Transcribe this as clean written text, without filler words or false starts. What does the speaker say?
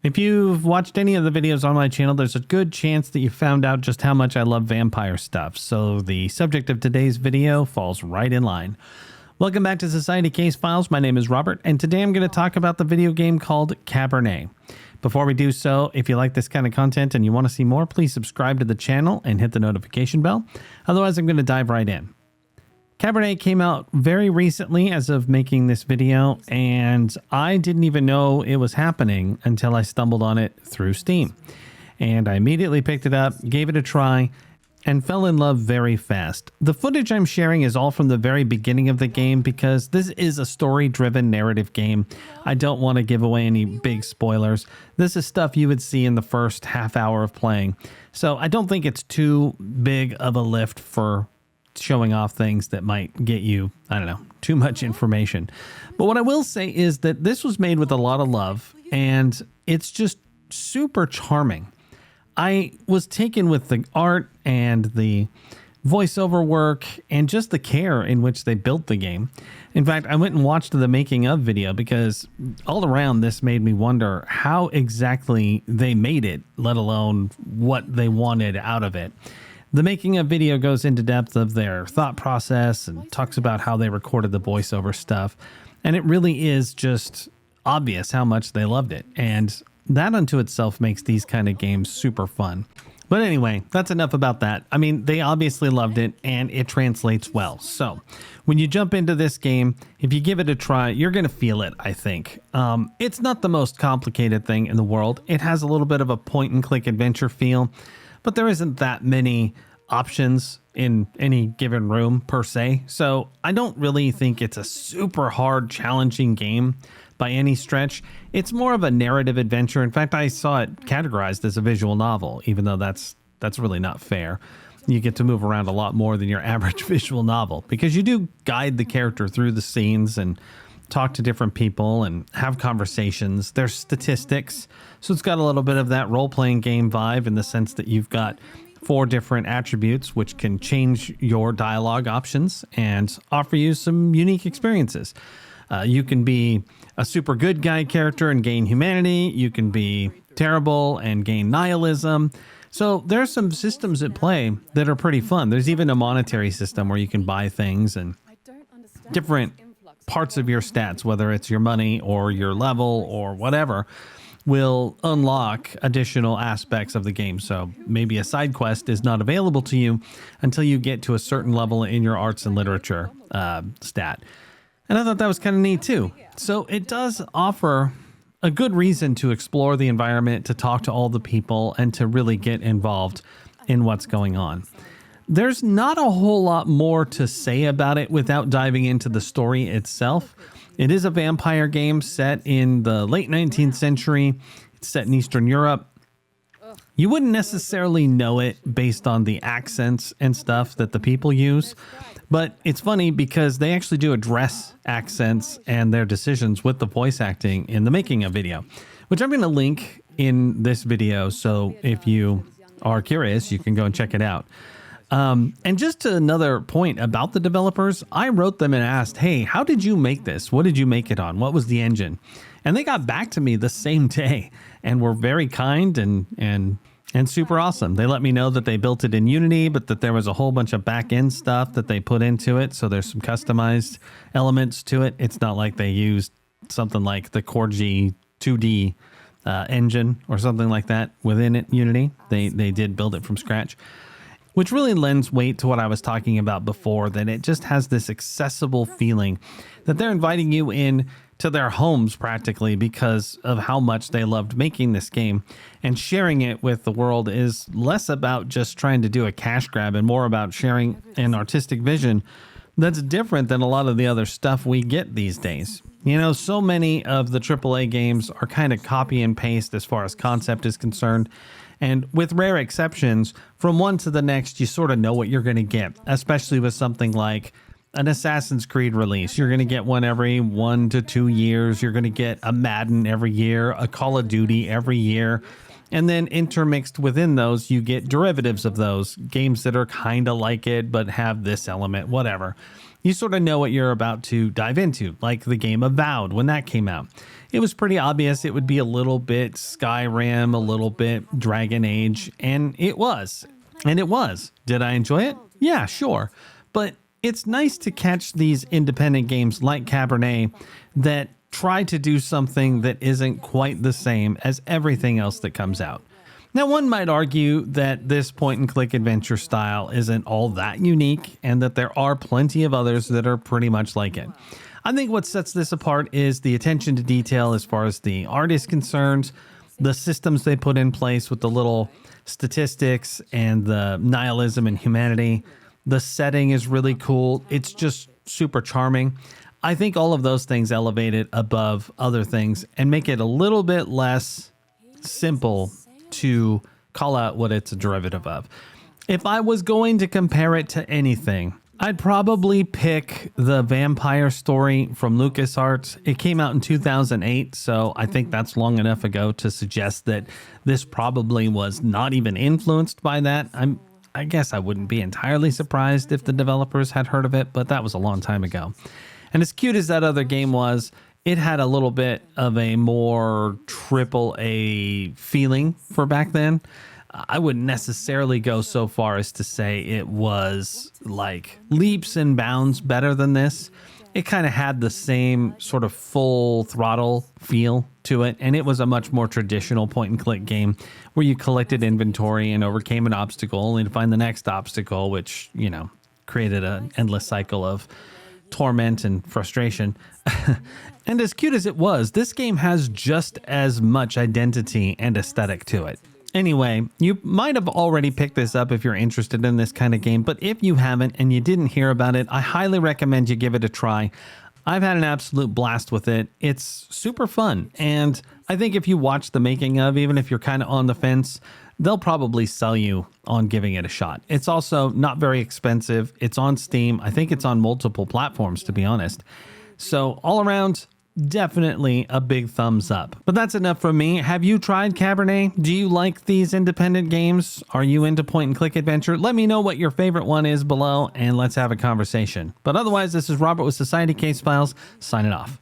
If you've watched any of the videos on my channel, there's a good chance that you found out just how much I love vampire stuff, so the subject of today's video falls right in line. Welcome back to Society Case Files. My name is Robert, and today I'm going to talk about the video game called Cabernet. Before we do so, if you like this kind of content and you want to see more, please subscribe to the channel and hit the notification bell. Otherwise, I'm going to dive right in. Cabernet came out very recently as of making this video, and I didn't even know it was happening until I stumbled on it through Steam. And I immediately picked it up, gave it a try, and fell in love very fast. The footage I'm sharing is all from the very beginning of the game because this is a story-driven narrative game. I don't want to give away any big spoilers. This is stuff you would see in the first half hour of playing. So I don't think it's too big of a lift for showing off things that might get you, I don't know, too much information. But what I will say is that this was made with a lot of love, and it's just super charming. I was taken with the art and the voiceover work and just the care in which they built the game. In fact, I went and watched the making of video because all around this made me wonder how exactly they made it, let alone what they wanted out of it. The making of video goes into depth of their thought process and talks about how they recorded the voiceover stuff. And it really is just obvious how much they loved it. And that unto itself makes these kind of games super fun. But anyway, that's enough about that. I mean, they obviously loved it and it translates well. So when you jump into this game, if you give it a try, you're going to feel it, I think. It's not the most complicated thing in the world. It has a little bit of a point and click adventure feel, but there isn't that many options in any given room per se. So I don't really think it's a super hard, challenging game by any stretch. It's more of a narrative adventure. In fact, I saw it categorized as a visual novel, even though that's really not fair. You get to move around a lot more than your average visual novel because you do guide the character through the scenes and talk to different people and have conversations. There's statistics. So it's got a little bit of that role-playing game vibe in the sense that you've got 4 different attributes which can change your dialogue options and offer you some unique experiences. You can be a super good guy character and gain humanity. You can be terrible and gain nihilism. So there's some systems at play that are pretty fun. There's even a monetary system where you can buy things and different parts of your stats, whether it's your money or your level or whatever, will unlock additional aspects of the game. So maybe a side quest is not available to you until you get to a certain level in your arts and literature stat. And I thought that was kind of neat too. So it does offer a good reason to explore the environment, to talk to all the people, and to really get involved in what's going on. There's not a whole lot more to say about it without diving into the story itself. It is a vampire game set in the late 19th century. It's set in Eastern Europe. You wouldn't necessarily know it based on the accents and stuff that the people use, but it's funny because they actually do address accents and their decisions with the voice acting in the making of video, which I'm going to link in this video. So if you are curious, you can go and check it out. And just another point about the developers, I wrote them and asked, hey, how did you make this? What did you make it on? What was the engine? And they got back to me the same day and were very kind and super awesome. They let me know that they built it in Unity, but that there was a whole bunch of back-end stuff that they put into it. So there's some customized elements to it. It's not like they used something like the Corgi 2D engine or something like that within it, Unity. They did build it from scratch, which really lends weight to what I was talking about before, that it just has this accessible feeling that they're inviting you in to their homes practically because of how much they loved making this game, and sharing it with the world is less about just trying to do a cash grab and more about sharing an artistic vision that's different than a lot of the other stuff we get these days. You know, so many of the AAA games are kind of copy and paste as far as concept is concerned. And with rare exceptions, from one to the next, you sort of know what you're going to get, especially with something like an Assassin's Creed release. You're going to get one every 1 to 2 years. You're going to get a Madden every year, a Call of Duty every year. And then intermixed within those, you get derivatives of those games that are kind of like it, but have this element, whatever. You sort of know what you're about to dive into, like the game Avowed when that came out. It was pretty obvious it would be a little bit Skyrim, a little bit Dragon Age, and it was. And it was. Did I enjoy it? Yeah, sure. But it's nice to catch these independent games like Cabernet that try to do something that isn't quite the same as everything else that comes out. Now, one might argue that this point-and-click adventure style isn't all that unique and that there are plenty of others that are pretty much like it. I think what sets this apart is the attention to detail as far as the art is concerned, the systems they put in place with the little statistics and the nihilism and humanity. The setting is really cool. It's just super charming. I think all of those things elevate it above other things and make it a little bit less simple to call out what it's a derivative of. If I was going to compare it to anything, I'd probably pick the Vampire Story from LucasArts. It came out in 2008, so I think that's long enough ago to suggest that this probably was not even influenced by that. I guess I wouldn't be entirely surprised if the developers had heard of it, but that was a long time ago. And as cute as that other game was, it had a little bit of a more AAA feeling for back then. I wouldn't necessarily go so far as to say it was like leaps and bounds better than this. It kind of had the same sort of full throttle feel to it, and it was a much more traditional point and click game where you collected inventory and overcame an obstacle only to find the next obstacle, which, you know, created an endless cycle of torment and frustration. And as cute as it was, this game has just as much identity and aesthetic to it. Anyway, you might have already picked this up if you're interested in this kind of game, but if you haven't and you didn't hear about it, I highly recommend you give it a try. I've had an absolute blast with it. It's super fun, and I think if you watch the making of, even if you're kind of on the fence, they'll probably sell you on giving it a shot. It's also not very expensive. It's on Steam. I think it's on multiple platforms, to be honest. So all around, definitely a big thumbs up. But that's enough from me. Have you tried Cabernet? Do you like these independent games? Are you into point and click adventure? Let me know what your favorite one is below and let's have a conversation. But otherwise, this is Robert with Society Case Files signing off.